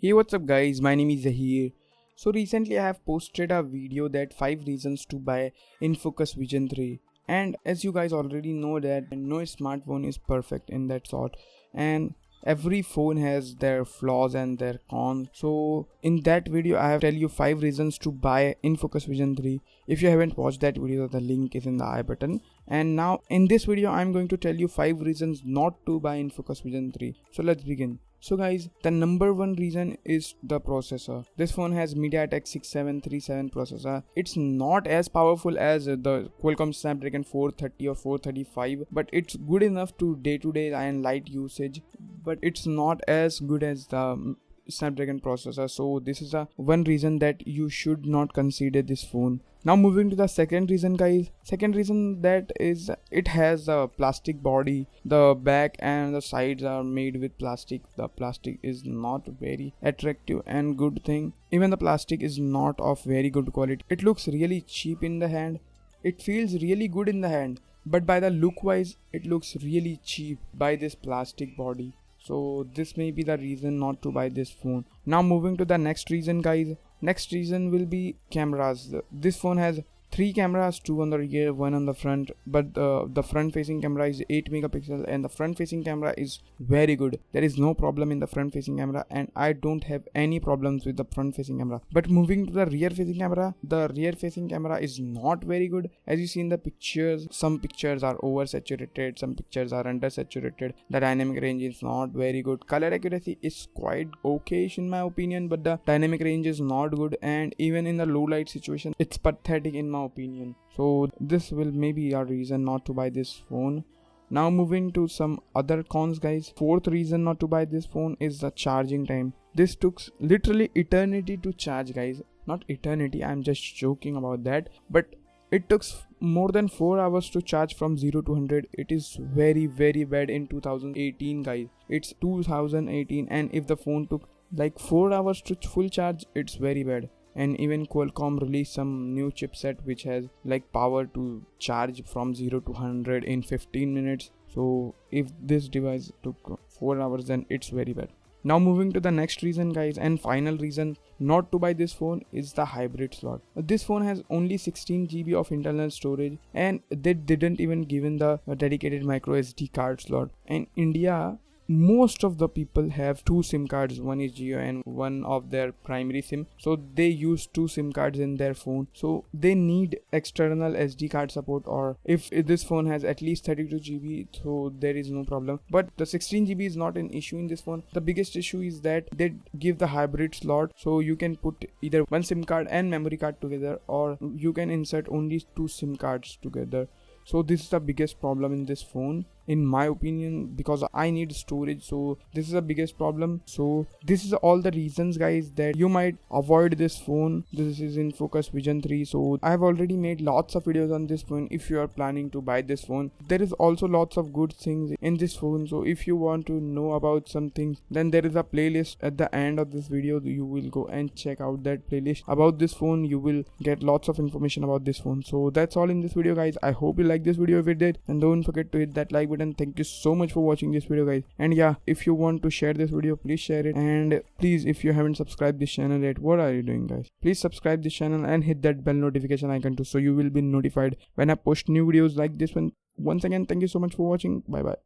Hey, what's up guys, my name is Zahir. So recently I have posted a video that 5 reasons to buy Infocus Vision 3, and as you guys already know that no smartphone is perfect in that sort, and every phone has their flaws and their cons. So in that video I have tell you 5 reasons to buy Infocus Vision 3. If you haven't watched that video, the link is in the I button. And now in this video I'm going to tell you 5 reasons not to buy Infocus Vision 3. So let's begin. So guys, the number one reason is the processor. This phone has MediaTek 6737 processor. It's not as powerful as the Qualcomm Snapdragon 430 or 435, but it's good enough to day-to-day and light usage. But it's not as good as the Snapdragon processor. So this is a one reason that you should not consider this phone. Now moving to the second reason guys. Second reason that is it has a plastic body. The back and the sides are made with plastic. The plastic is not very attractive and good thing. Even the plastic is not of very good quality. It looks really cheap in the hand. It feels really good in the hand, but by the look wise it looks really cheap by this plastic body. So this may be the reason not to buy this phone. Now moving to the next reason guys. Next reason will be cameras. This phone has 3 cameras, 2 on the rear, 1 on the front, but the front facing camera is 8 megapixel and the front facing camera is very good. There is no problem in the front facing camera and I don't have any problems with the front facing camera. But moving to the rear facing camera, the rear facing camera is not very good. As you see in the pictures, some pictures are oversaturated, some pictures are undersaturated. The dynamic range is not very good. Color accuracy is quite okay in my opinion, but the dynamic range is not good, and even in the low light situation it's pathetic in my opinion. So this will maybe a reason not to buy this phone. Now moving to some other cons guys. Fourth reason not to buy this phone is the charging time. This took literally eternity to charge guys. Not eternity, I'm just joking about that, but it took more than 4 hours to charge from 0 to 100. It is very bad in 2018 guys. It's 2018 and if the phone took like 4 hours to full charge, it's very bad. And even Qualcomm released some new chipset which has like power to charge from 0 to 100 in 15 minutes. So if this device took 4 hours, then it's very bad. Now moving to the next reason guys, and final reason not to buy this phone is the hybrid slot. This phone has only 16 GB of internal storage and they didn't even given the dedicated micro SD card slot. In India, most of the people have 2 SIM cards. One is Jio and one of their primary SIM. So they use 2 SIM cards in their phone. So they need external SD card support, or if this phone has at least 32 GB, so there is no problem. But the 16 GB is not an issue in this phone. The biggest issue is that they give the hybrid slot, so you can put either one SIM card and memory card together, or you can insert only 2 SIM cards together. So this is the biggest problem in this phone in my opinion, because I need storage. So this is the biggest problem. So this is all the reasons guys that you might avoid this phone. This is Infocus Vision 3. So I have already made lots of videos on this phone. If you are planning to buy this phone, there is also lots of good things in this phone. So if you want to know about some things, then there is a playlist at the end of this video. You will go and check out that playlist about this phone. You will get lots of information about this phone. So that's all in this video guys. I hope you like this video. If you did, and don't forget to hit that like button. Thank you so much for watching this video guys. And yeah, if you want to share this video, please share it. And please, if you haven't subscribed this channel yet, what are you doing guys? Please subscribe this channel and hit that bell notification icon too, so you will be notified when I post new videos like this one. Once again, thank you so much for watching. Bye bye.